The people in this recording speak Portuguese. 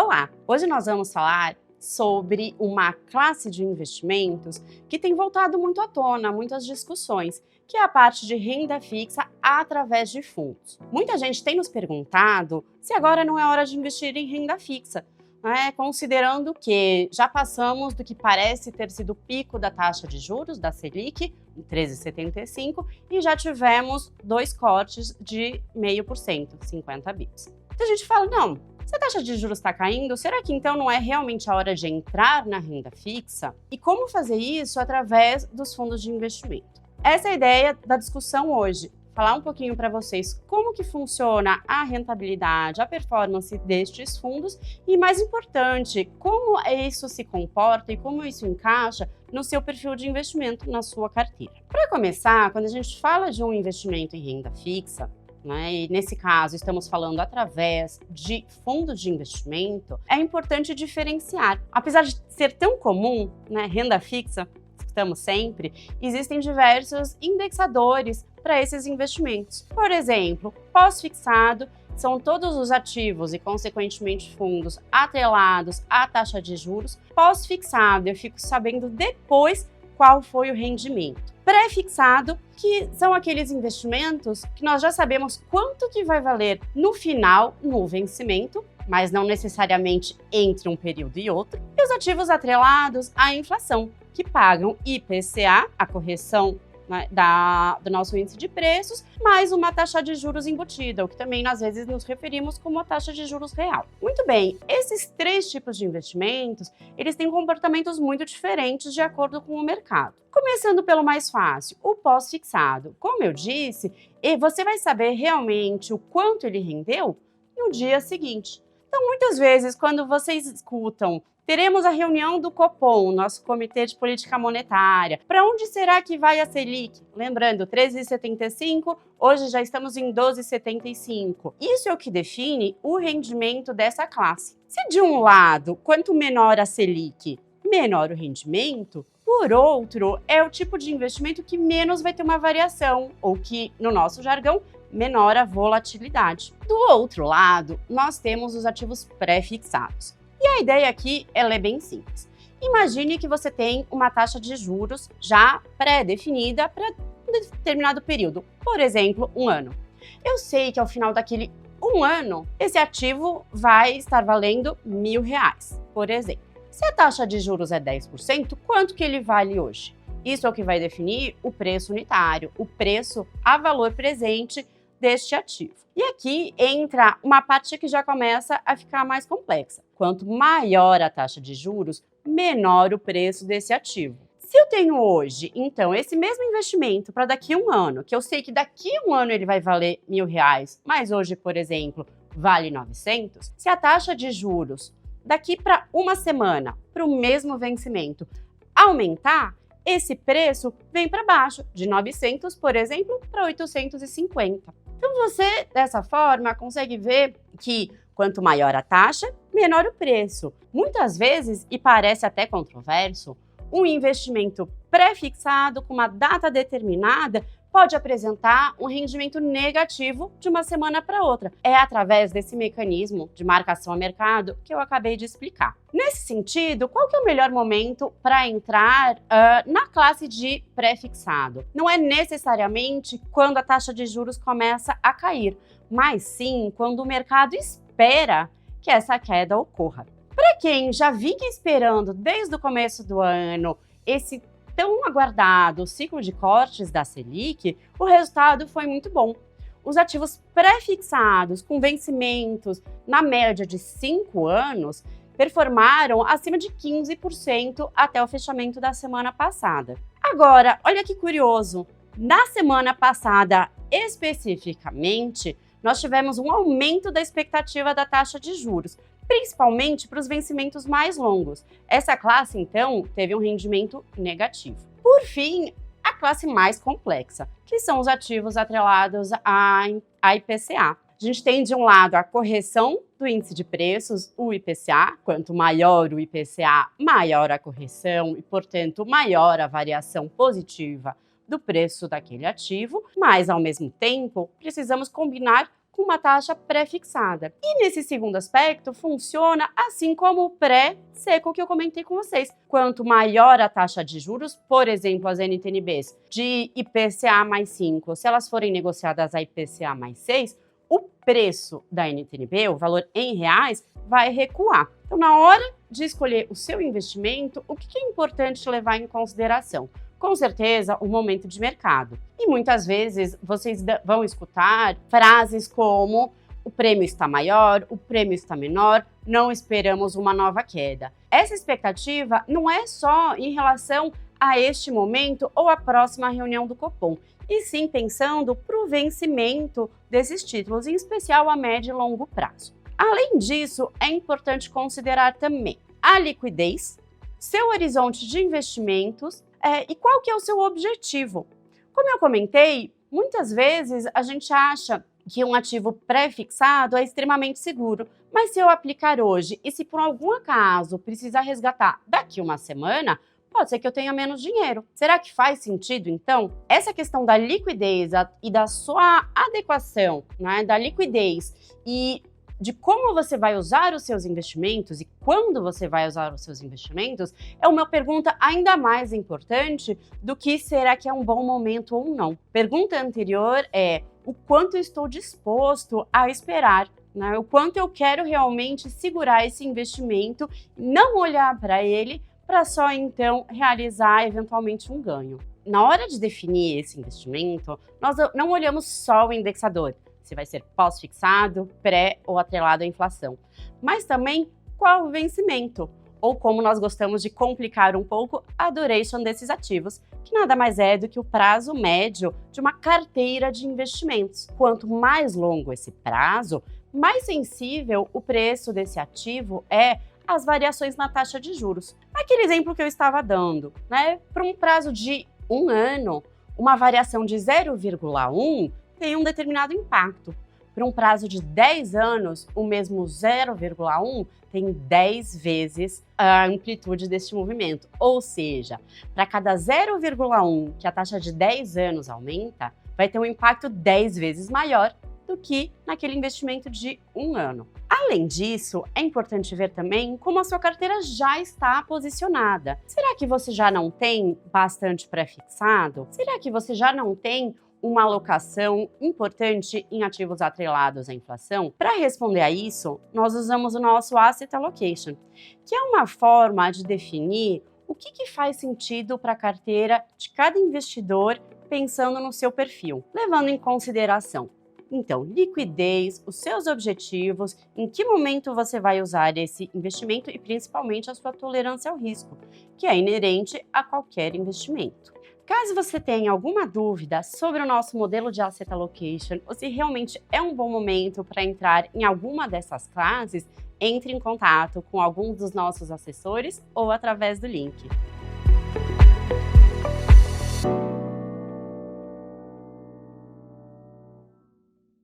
Olá! Hoje nós vamos falar sobre uma classe de investimentos que tem voltado muito à tona, muitas discussões, que é a parte de renda fixa através de fundos. Muita gente tem nos perguntado se agora não é hora de investir em renda fixa, né? Considerando que já passamos do que parece ter sido o pico da taxa de juros, da Selic, em 13,75, e já tivemos 2 cortes de 0,5%, 50 bips. Então a gente fala, não, se a taxa de juros está caindo, será que então não é realmente a hora de entrar na renda fixa? E como fazer isso através dos fundos de investimento? Essa é a ideia da discussão hoje. Falar um pouquinho para vocês como que funciona a rentabilidade, a performance destes fundos e, mais importante, como isso se comporta e como isso encaixa no seu perfil de investimento, na sua carteira. Para começar, quando a gente fala de um investimento em renda fixa, e nesse caso estamos falando através de fundos de investimento, é importante diferenciar. Apesar de ser tão comum, renda fixa, escutamos sempre, existem diversos indexadores para esses investimentos. Por exemplo, pós-fixado são todos os ativos e, consequentemente, fundos atrelados à taxa de juros. Pós-fixado, eu fico sabendo depois qual foi o rendimento. Pré-fixado, que são aqueles investimentos que nós já sabemos quanto que vai valer no final, no vencimento, mas não necessariamente entre um período e outro. E os ativos atrelados à inflação, que pagam IPCA, a correção do nosso índice de preços, mais uma taxa de juros embutida, o que também às vezes nos referimos como a taxa de juros real. Muito bem, esses 3 tipos de investimentos, eles têm comportamentos muito diferentes de acordo com o mercado. Começando pelo mais fácil, o pós-fixado. Como eu disse, você vai saber realmente o quanto ele rendeu no dia seguinte. Então, muitas vezes, quando vocês escutam teremos a reunião do Copom, nosso Comitê de Política Monetária. Para onde será que vai a Selic? Lembrando, 13,75, hoje já estamos em 12,75. Isso é o que define o rendimento dessa classe. Se de um lado, quanto menor a Selic, menor o rendimento, por outro, é o tipo de investimento que menos vai ter uma variação, ou que, no nosso jargão, menor a volatilidade. Do outro lado, nós temos os ativos pré-fixados. E a ideia aqui, ela é bem simples. Imagine que você tem uma taxa de juros já pré-definida para um determinado período, por exemplo, 1 ano. Eu sei que ao final daquele 1 ano, esse ativo vai estar valendo R$1.000, por exemplo. Se a taxa de juros é 10%, quanto que ele vale hoje? Isso é o que vai definir o preço unitário, o preço a valor presente deste ativo. E aqui entra uma parte que já começa a ficar mais complexa. Quanto maior a taxa de juros, menor o preço desse ativo. Se eu tenho hoje, então, esse mesmo investimento para daqui a 1 ano, que eu sei que daqui a 1 ano ele vai valer R$1.000, mas hoje, por exemplo, vale 900, se a taxa de juros daqui para 1 semana, para o mesmo vencimento, aumentar, esse preço vem para baixo, de 900, por exemplo, para 850. Então você, dessa forma, consegue ver que quanto maior a taxa, menor o preço. Muitas vezes, e parece até controverso, um investimento pré-fixado com uma data determinada pode apresentar um rendimento negativo de uma semana para outra. É através desse mecanismo de marcação a mercado que eu acabei de explicar. Nesse sentido, qual que é o melhor momento para entrar na classe de pré-fixado? Não é necessariamente quando a taxa de juros começa a cair, mas sim quando o mercado espera que essa queda ocorra. Para quem já vinha esperando desde o começo do ano esse tão aguardado ciclo de cortes da Selic, o resultado foi muito bom. Os ativos pré-fixados com vencimentos na média de 5 anos performaram acima de 15% até o fechamento da semana passada. Agora, olha que curioso, na semana passada especificamente, nós tivemos um aumento da expectativa da taxa de juros, principalmente para os vencimentos mais longos. Essa classe, então, teve um rendimento negativo. Por fim, a classe mais complexa, que são os ativos atrelados à IPCA. A gente tem, de um lado, a correção do índice de preços, o IPCA. Quanto maior o IPCA, maior a correção e, portanto, maior a variação positiva do preço daquele ativo. Mas, ao mesmo tempo, precisamos combinar com uma taxa pré-fixada. E nesse segundo aspecto, funciona assim como o pré-seco que eu comentei com vocês. Quanto maior a taxa de juros, por exemplo, as NTNBs de IPCA mais 5, se elas forem negociadas a IPCA mais 6, o preço da NTNB, o valor em reais, vai recuar. Então, na hora de escolher o seu investimento, o que é importante levar em consideração? Com certeza, o momento de mercado. E muitas vezes vocês vão escutar frases como: o prêmio está maior, o prêmio está menor, não esperamos uma nova queda. Essa expectativa não é só em relação a este momento ou a próxima reunião do Copom, e sim pensando para o vencimento desses títulos, em especial a médio e longo prazo. Além disso, é importante considerar também a liquidez, seu horizonte de investimentos e qual que é o seu objetivo. Como eu comentei, muitas vezes a gente acha que um ativo pré-fixado é extremamente seguro, mas se eu aplicar hoje e se por algum acaso precisar resgatar daqui uma semana, pode ser que eu tenha menos dinheiro. Será que faz sentido, então? Essa questão da liquidez e da sua adequação, né, da liquidez e de como você vai usar os seus investimentos e quando você vai usar os seus investimentos, é uma pergunta ainda mais importante do que será que é um bom momento ou não. Pergunta anterior é: o quanto eu estou disposto a esperar, né? O quanto eu quero realmente segurar esse investimento, não olhar para ele para só então realizar eventualmente um ganho. Na hora de definir esse investimento, nós não olhamos só o indexador, se vai ser pós-fixado, pré ou atrelado à inflação, mas também qual o vencimento, ou como nós gostamos de complicar um pouco, a duration desses ativos, que nada mais é do que o prazo médio de uma carteira de investimentos. Quanto mais longo esse prazo, mais sensível o preço desse ativo é às variações na taxa de juros. Aquele exemplo que eu estava dando, né? Para um prazo de 1 ano, uma variação de 0,1 tem um determinado impacto. Para um prazo de 10 anos, o mesmo 0,1 tem 10 vezes a amplitude deste movimento. Ou seja, para cada 0,1 que a taxa de 10 anos aumenta, vai ter um impacto 10 vezes maior do que naquele investimento de 1 ano. Além disso, é importante ver também como a sua carteira já está posicionada. Será que você já não tem bastante pré-fixado? Será que você já não tem uma alocação importante em ativos atrelados à inflação? Para responder a isso, nós usamos o nosso Asset Allocation, que é uma forma de definir o que faz sentido para a carteira de cada investidor pensando no seu perfil, levando em consideração então, liquidez, os seus objetivos, em que momento você vai usar esse investimento e principalmente a sua tolerância ao risco, que é inerente a qualquer investimento. Caso você tenha alguma dúvida sobre o nosso modelo de Asset Allocation ou se realmente é um bom momento para entrar em alguma dessas classes, entre em contato com algum dos nossos assessores ou através do link.